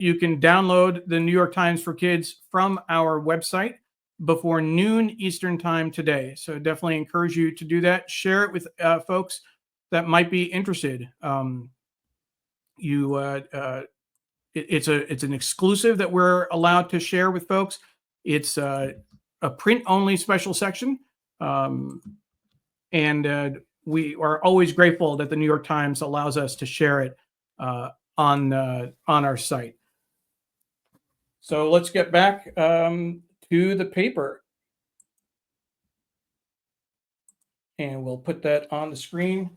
you can download the New York Times for Kids from our website before noon Eastern time today. So definitely encourage you to do that. Share it with folks that might be interested. It's an exclusive that we're allowed to share with folks. It's a print only special section, and we are always grateful that the New York Times allows us to share it on our site. So let's get back to the paper, and we'll put that on the screen.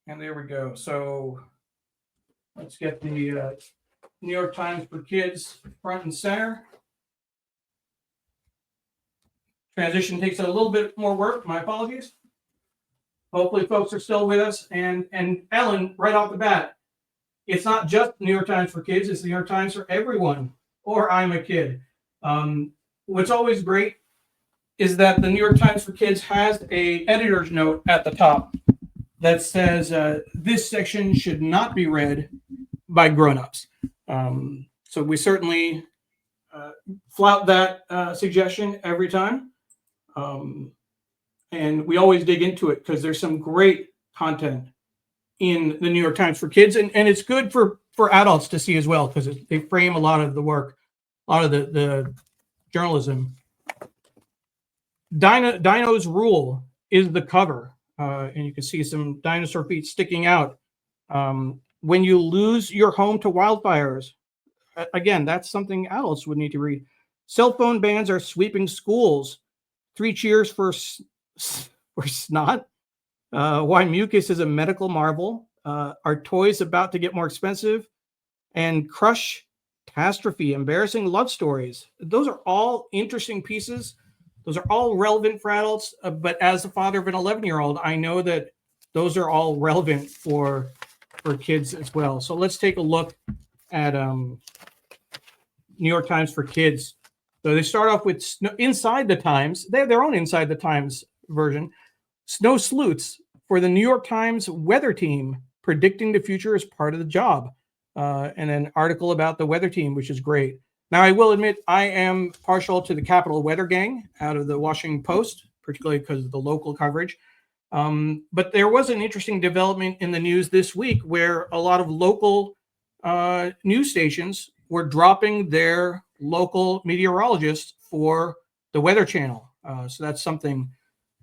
And there we go. So let's get the New York Times for Kids front and center. Transition takes a little bit more work. My apologies. Hopefully folks are still with us. And Ellen, right off the bat, it's not just New York Times for Kids, it's the New York Times for everyone, or I'm a kid. What's always great is that the New York Times for Kids has a editor's note at the top that says this section should not be read by grown-ups. So we certainly flout that suggestion every time. And we always dig into it because there's some great content in the New York Times for Kids, and it's good for adults to see as well because they frame a lot of the work, a lot of the journalism. Dino's Rule is the cover, and you can see some dinosaur feet sticking out. When you lose your home to wildfires, again, that's something adults would need to read. Cell phone bans are sweeping schools. 3 cheers for snot. Why mucus is a medical marvel. Are toys about to get more expensive? And Crush Catastrophe, embarrassing love stories. Those are all interesting pieces. Those are all relevant for adults. But as the father of an 11-year-old, I know that those are all relevant for kids as well. So let's take a look at New York Times for Kids. So they start off with Inside the Times. They have their own Inside the Times version. Snow sleuths for the New York Times weather team, predicting the future is part of the job. And an article about the weather team, which is great. Now, I will admit I am partial to the Capital Weather Gang out of the Washington Post, particularly because of the local coverage. But there was an interesting development in the news this week where a lot of local news stations were dropping their local meteorologists for the Weather Channel. So that's something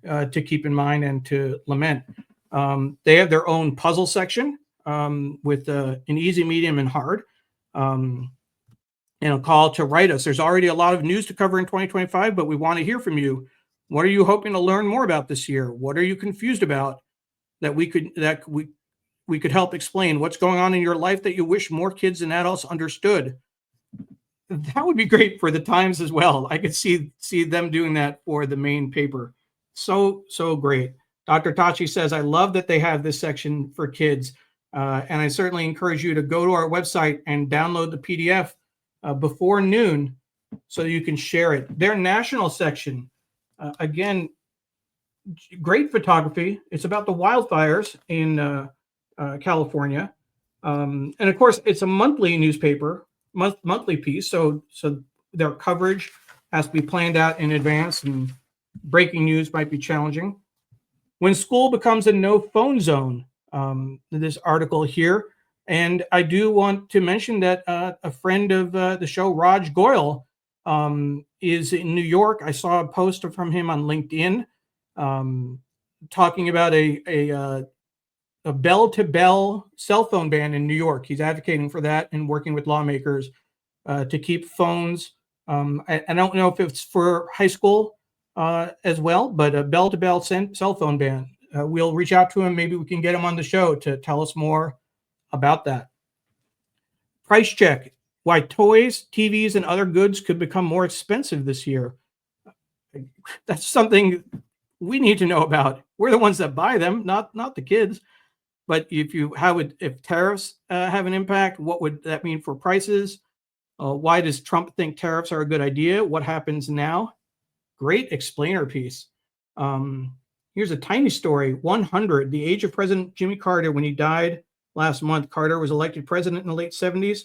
to keep in mind and to lament. They have their own puzzle section with an easy, medium, and hard. And a call to write us. There's already a lot of news to cover in 2025, but we want to hear from you. What are you hoping to learn more about this year? What are you confused about that we could help explain? What's going on in your life that you wish more kids and adults understood? That would be great for the Times as well. I could see them doing that for the main paper. So great. Dr. Tachi says, I love that they have this section for kids. And I certainly encourage you to go to our website and download the PDF before noon so you can share it. Their national section, again, great photography. It's about the wildfires in California. And of course, it's a monthly newspaper, monthly piece. So their coverage has to be planned out in advance, and breaking news might be challenging. When school becomes a no phone zone, this article here. And I do want to mention that a friend of the show, Raj Goyal, is in New York. I saw a post from him on LinkedIn talking about a bell-to-bell cell phone ban in New York. He's advocating for that and working with lawmakers to keep phones. I don't know if it's for high school as well, but a bell-to-bell cell phone ban. We'll reach out to him. Maybe we can get him on the show to tell us more about that. Price check. Why toys, TVs, and other goods could become more expensive this year. That's something we need to know about. We're the ones that buy them, not the kids. But if tariffs have an impact, what would that mean for prices? Why does Trump think tariffs are a good idea? What happens now? Great explainer piece. Here's a tiny story. 100, the age of President Jimmy Carter when he died last month. Carter was elected president in the late 70s.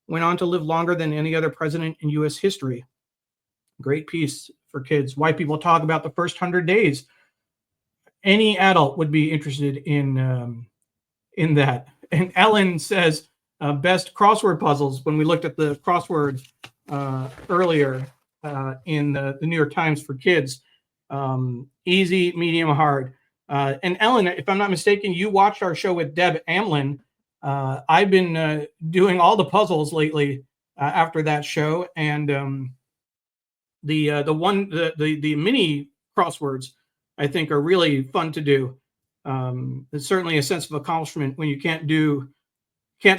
went on to live longer than any other president in U.S. history. Great piece for kids. Why people talk about the first 100 days. Any adult would be interested in that. And Ellen says best crossword puzzles. When we looked at the crosswords earlier in the New York Times for kids, easy, medium, hard. And Ellen, if I'm not mistaken, you watched our show with Deb Amlin. I've been doing all the puzzles lately after that show, and the mini crosswords I think are really fun to do. It's certainly a sense of accomplishment when you can't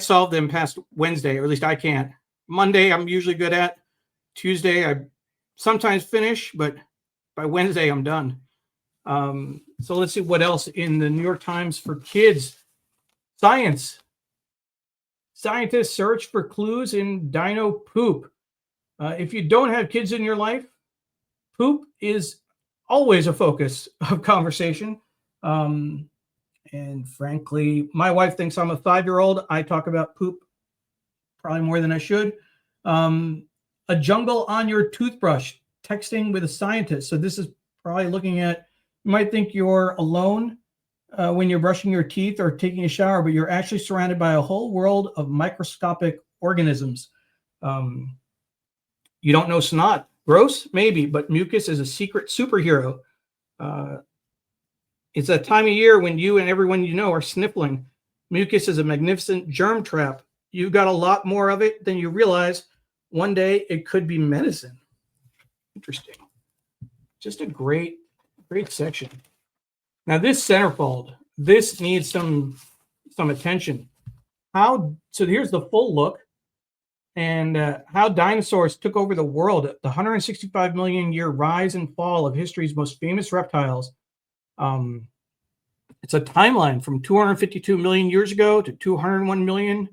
solve them past Wednesday, or at least I can't. Monday I'm usually good at. Tuesday I sometimes finish, but by Wednesday I'm done. So let's see what else in the New York Times for kids. Science. Scientists search for clues in dino poop. If you don't have kids in your life, poop is always a focus of conversation. And frankly, my wife thinks I'm a 5-year-old. I talk about poop probably more than I should. A jungle on your toothbrush, texting with a scientist. So this is probably looking at, you might think you're alone when you're brushing your teeth or taking a shower, but you're actually surrounded by a whole world of microscopic organisms. You don't know snot. Gross? Maybe, but mucus is a secret superhero. It's that time of year when you and everyone you know are sniffling. Mucus is a magnificent germ trap. You got a lot more of it than you realize. One day it could be medicine. Interesting. Just a great section. Now this centerfold, this needs some attention. So here's the full look, and how dinosaurs took over the world. The 165 million year rise and fall of history's most famous reptiles. It's a timeline from 252 million years ago to 201 million,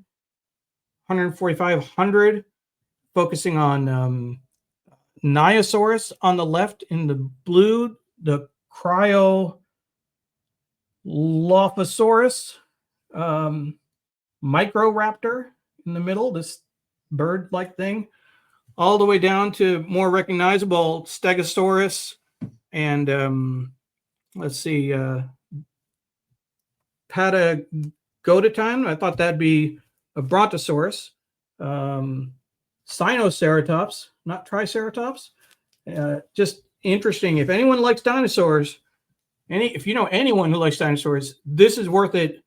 14500, focusing on Niosaurus on the left in the blue, the Cryolophosaurus, Microraptor in the middle, this bird-like thing, all the way down to more recognizable Stegosaurus and let's see, Patagodotan. I thought that'd be a Brontosaurus. Sinoceratops, not Triceratops. Just interesting. If anyone likes dinosaurs, if you know anyone who likes dinosaurs, this is worth it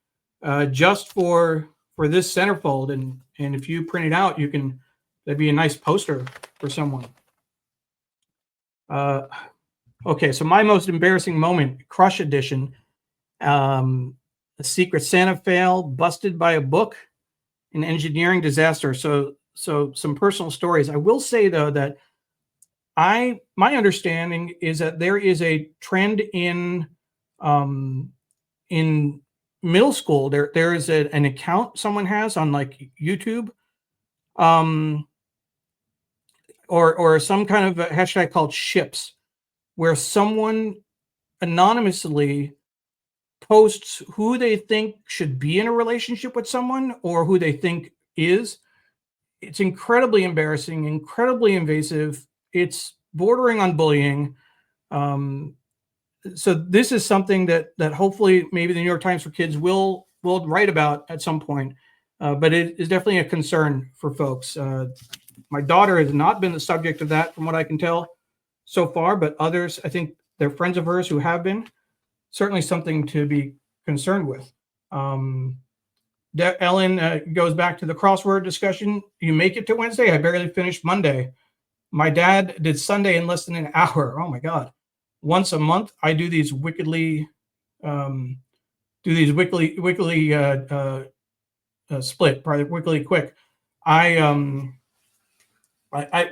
just for this centerfold. And if you print it out, that'd be a nice poster for someone. Okay, so my most embarrassing moment, Crush Edition. A Secret Santa fail, busted by a book, an engineering disaster. So some personal stories. I will say though that my understanding is that there is a trend in middle school. There is an account someone has on like YouTube, or some kind of a hashtag called ships, where someone anonymously posts who they think should be in a relationship with someone or who they think is. It's incredibly embarrassing, incredibly invasive. It's bordering on bullying. So this is something that hopefully maybe the New York Times for Kids will write about at some point. But it is definitely a concern for folks. My daughter has not been the subject of that from what I can tell so far, but others, I think they're friends of hers who have been. Certainly something to be concerned with. Ellen goes back to the crossword discussion. You make it to Wednesday. I barely finished Monday. My dad did Sunday in less than an hour. Oh my God. Once a month, I do these wickedly split, probably wickedly quick. I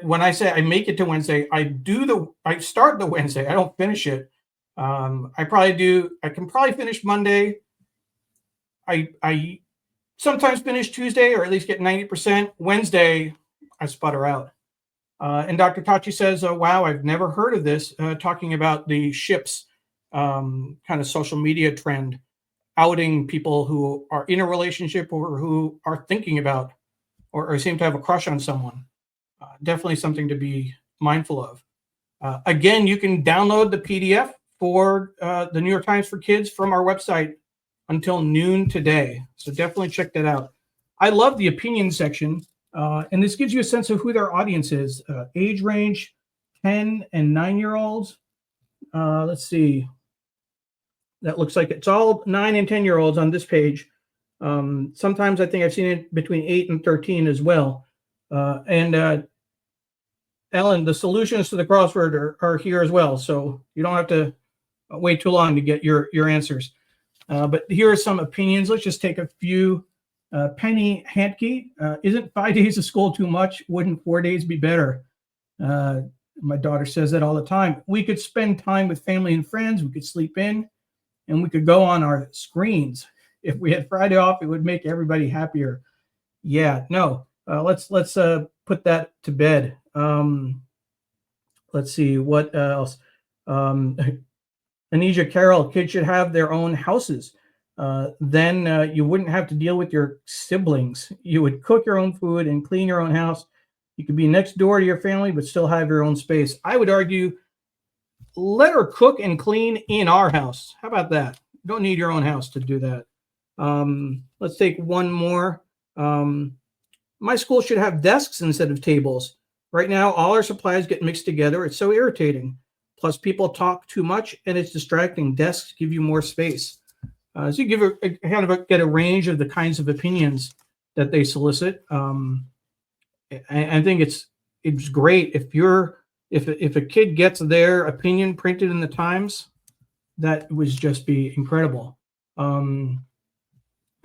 when I say I make it to Wednesday, I start the Wednesday. I don't finish it. I can probably finish Monday. I sometimes finish Tuesday, or at least get 90%. Wednesday, I sputter out. And Dr. Tachi says, wow, I've never heard of this, talking about the ships kind of social media trend, outing people who are in a relationship or who are thinking about or seem to have a crush on someone. Definitely something to be mindful of. Again, you can download the PDF for the New York Times for Kids from our website until noon today. So definitely check that out. I love the opinion section, and this gives you a sense of who their audience is. Age range, 10 and 9-year-olds. Let's see. That looks like it's all 9 and 10-year-olds on this page. Sometimes I think I've seen it between 8 and 13 as well. And Ellen, the solutions to the crossword are here as well, so you don't have to wait too long to get your answers. But here are some opinions. Let's just take a few. Penny Hantke, isn't 5 days of school too much? Wouldn't 4 days be better? My daughter says that all the time. We could spend time with family and friends. We could sleep in, and we could go on our screens. If we had Friday off, it would make everybody happier. Yeah, no. Let's put that to bed. Let's see what else. Anisha Carroll, kids should have their own houses. Then you wouldn't have to deal with your siblings. You would cook your own food and clean your own house. You could be next door to your family, but still have your own space. I would argue, let her cook and clean in our house. How about that? You don't need your own house to do that. Let's take one more. My school should have desks instead of tables. Right now, all our supplies get mixed together. It's so irritating. Plus, people talk too much, and it's distracting. Desks give you more space. So you give get a range of the kinds of opinions that they solicit. I think it's great if a kid gets their opinion printed in the Times, that would just be incredible. And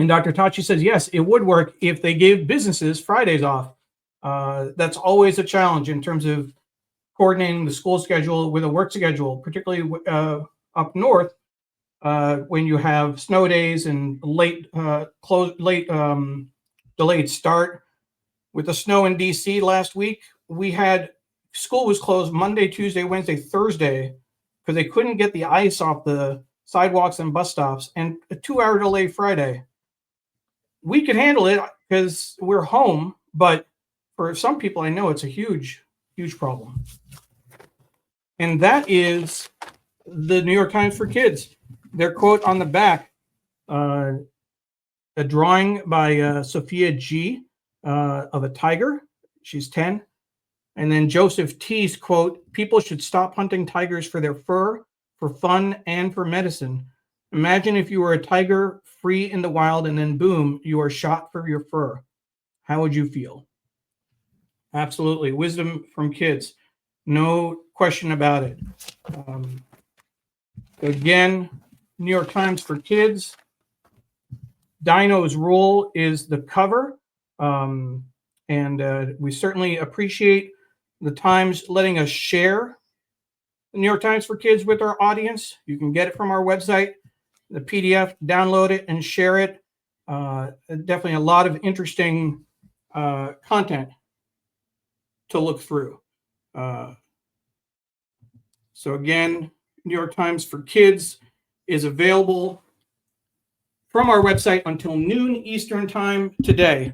Dr. Tachi says, yes, it would work if they gave businesses Fridays off. That's always a challenge in terms of coordinating the school schedule with a work schedule, particularly up north when you have snow days and late delayed start. With the snow in DC last week, school was closed Monday, Tuesday, Wednesday, Thursday, because they couldn't get the ice off the sidewalks and bus stops, and a 2-hour delay Friday. We could handle it because we're home, but for some people, I know it's a huge, huge problem. And that is the New York Times for Kids. Their quote on the back, a drawing by Sophia G. Of a tiger. She's 10. And then Joseph T.'s quote, people should stop hunting tigers for their fur, for fun, and for medicine. Imagine if you were a tiger free in the wild and then boom, you are shot for your fur. How would you feel? Absolutely. Wisdom from kids. No question about it. Again, New York Times for Kids. Dino's Rule is the cover. And we certainly appreciate the Times letting us share the New York Times for Kids with our audience. You can get it from our website, the PDF, download it and share it. Definitely a lot of interesting content to look through. So again, New York Times for Kids is available from our website until noon Eastern time today.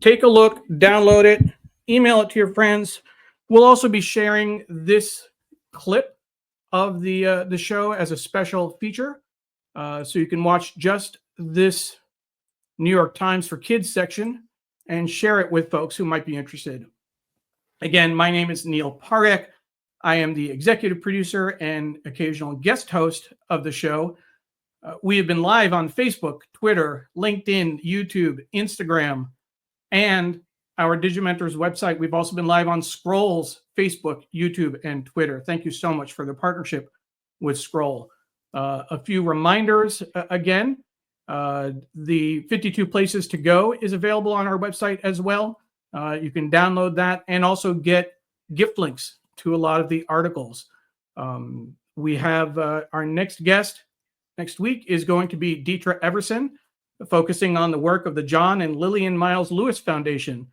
Take a look, download it, email it to your friends. We'll also be sharing this clip of the show as a special feature. So you can watch just this New York Times for Kids section and share it with folks who might be interested. Again, my name is Neil Parekh. I am the executive producer and occasional guest host of the show. We have been live on Facebook, Twitter, LinkedIn, YouTube, Instagram, and our Digimentors website. We've also been live on Scroll's Facebook, YouTube, and Twitter. Thank you so much for the partnership with Scroll. A few reminders again. The 52 Places to Go is available on our website as well. You can download that and also get gift links to a lot of the articles. We have our next guest next week is going to be Deetra Everson, focusing on the work of the John and Lillian Miles Lewis Foundation.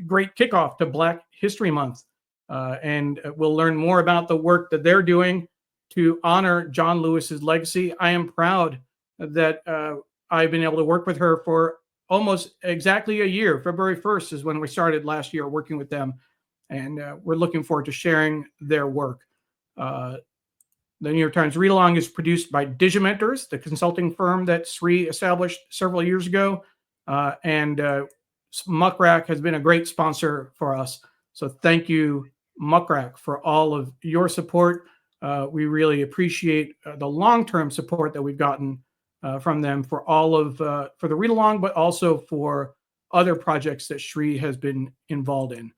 Great kickoff to Black History Month. And we'll learn more about the work that they're doing to honor John Lewis's legacy. I am proud that I've been able to work with her for almost exactly a year. February 1st is when we started last year working with them, and we're looking forward to sharing their work. The New York Times Read Along is produced by Digimentors, the consulting firm that Sree established several years ago. And Muck Rack has been a great sponsor for us. So thank you, Muck Rack, for all of your support. We really appreciate the long-term support that we've gotten from them for all of for the Read Along, but also for other projects that Sree has been involved in.